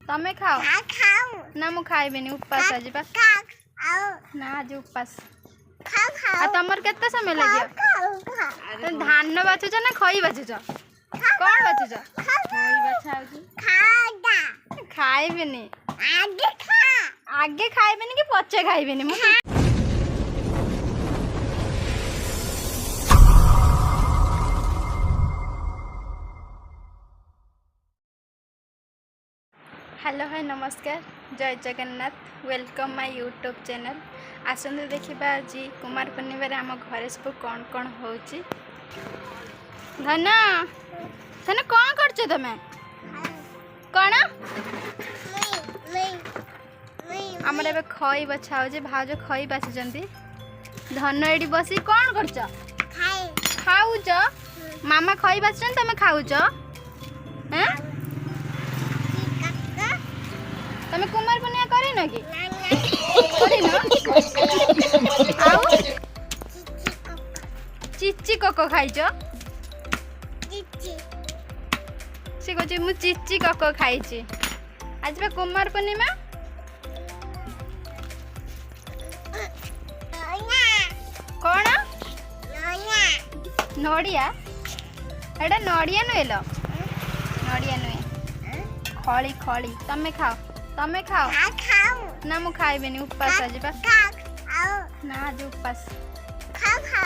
तमे खाओ ना मु खाइबेनी उपास आज बा ना आज उपास आ तमर केते समय लगे धान बाचुच ना खई बाचुच कौन बाचुच खाइबेनी आगे खाइबेनी कि पचे खाइबेनी मु हेलो हाय नमस्कार जय Jagannath welcome my YouTube channel आसंतु देखिबा आज कुमार पूर्णिमा आम घरे सब कौन कौन होची धन धन कौन करछ तमे कौन हमर एबे खई बछा हो जे भाज खई बाछजंती धन एडी बसी कौन करछ खाउछ मामा खई बाछन तमे खाउछ हैं तमे कुमार पूर्णिमा करी न कि करी न आउ चिच्ची कोको खाइछ से कहछि मु चिच्ची कोको खाइछि आज बा कुमार पूर्णिमा कौन नड़िया एटा नड़िया नुएलो नड़िया नुए खड़ी खड़ी तमे खाओ ना मु खाइबेनी उपास आज बा ना आज उपास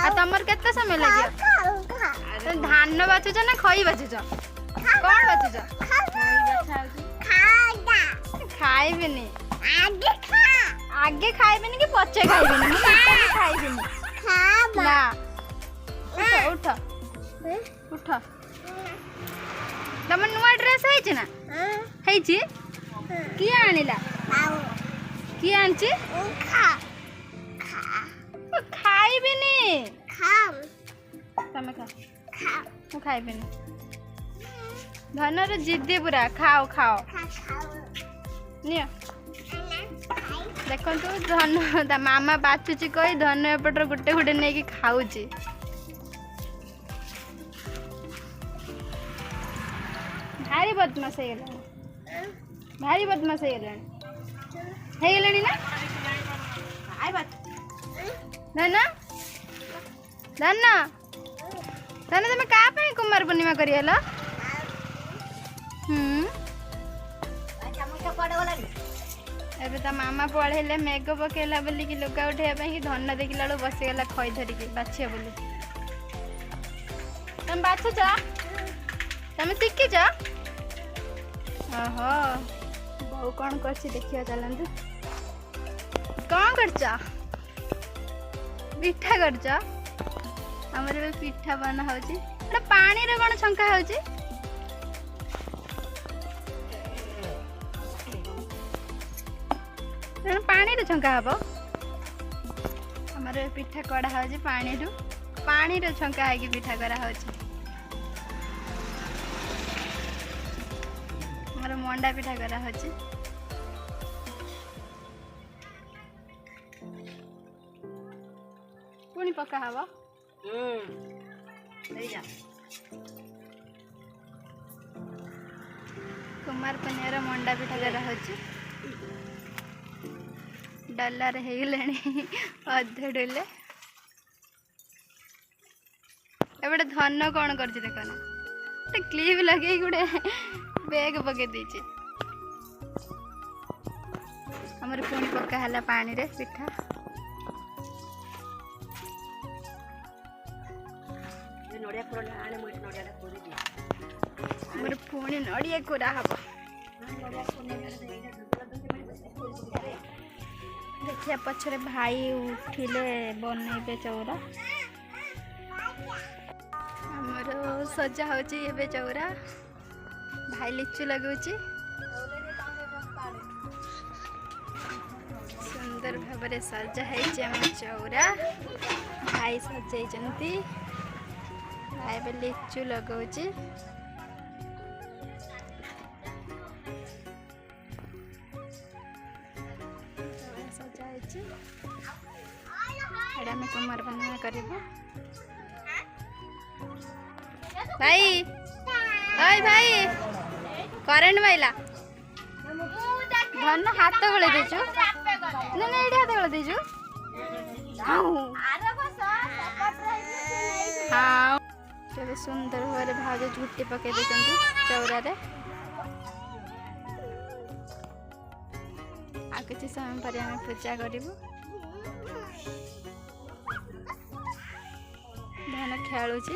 आ तमर केते समय लगे धान बाचुच ना खई बाचुच कौन बाचुच खाइबेनी आगे खाइबेनी कि पचे खाइबेनी मु पचे खाइबेनी ना उठ उठ तम नुआ ड्रेस है ना है किए आनिला किए आनची खाइबेनी तमे खा मु खाइबेनी धनर जिद्दी पूरा खाओ खाओ नियो देखो धन मामा बाचुची कही धन एपटर गुटे गुटे नहीं कि खाऊची भारी बदमाश है भारी बदमाश है ना आई बात धन धन धन तुम क्या कुमार पूर्णिमा करियल एबे तो मामा पढ़ेले मेघ पकेला बोली कि लुगा उठेबा कि धन देखिला बेलू बसीगला खई धरिकी बाछे बोली तुम बाछुच तुम शिखिच ओहो बहु कौन कर देखिए चलते कौन कर पिठा कर पिठा बना हो पानी रे कौन छंका हो पानी रे छंका हम आमर पिठा कड़ा हो पानी रे छंका है पिठा करा हो मंडा पिठा करा होची पुणी पका हवा कुमार पूर्णिमा मंडा पिठा करा होची डॉलर हे गलेनी अधे डोले एबे धन कौन कर देखना क्लिप लगे गुड़े बैग पके दीची हमर पुणी पका हला पानी रे पिठा नड़िया कोरा आने मोट नड़िया कोरी दी हमर पुणी नड़िया कोरा हबो देखिया पछरे भाई उठिले बनेबे चौरा हमर सजा होची एबे चौरा भाई लिचु लगुची सुंदर भाव सजा है चौरा भाई सजाई भाई लिचु लगुची सजाई कुमार पूर्णिमा कर भाई ओए भाई करेंट माइला ଧନ ହାତ ଗଳେଇ ଦେଇଛୁ ନା ନା ଏଇଠି ହାତ ଗଳେଇ ଦେଇଛୁ ହଁ କେବେ ସୁନ୍ଦର ଭାବରେ ଭାଉଜ ଝୁଟି ପକେଇ ଦେଇଛନ୍ତି ଚଉରାରେ। ଆଉ କିଛି ସମୟ ପରେ ଆମେ ପୂଜା କରିବୁ। ଧନ ଖେଳୁଛି।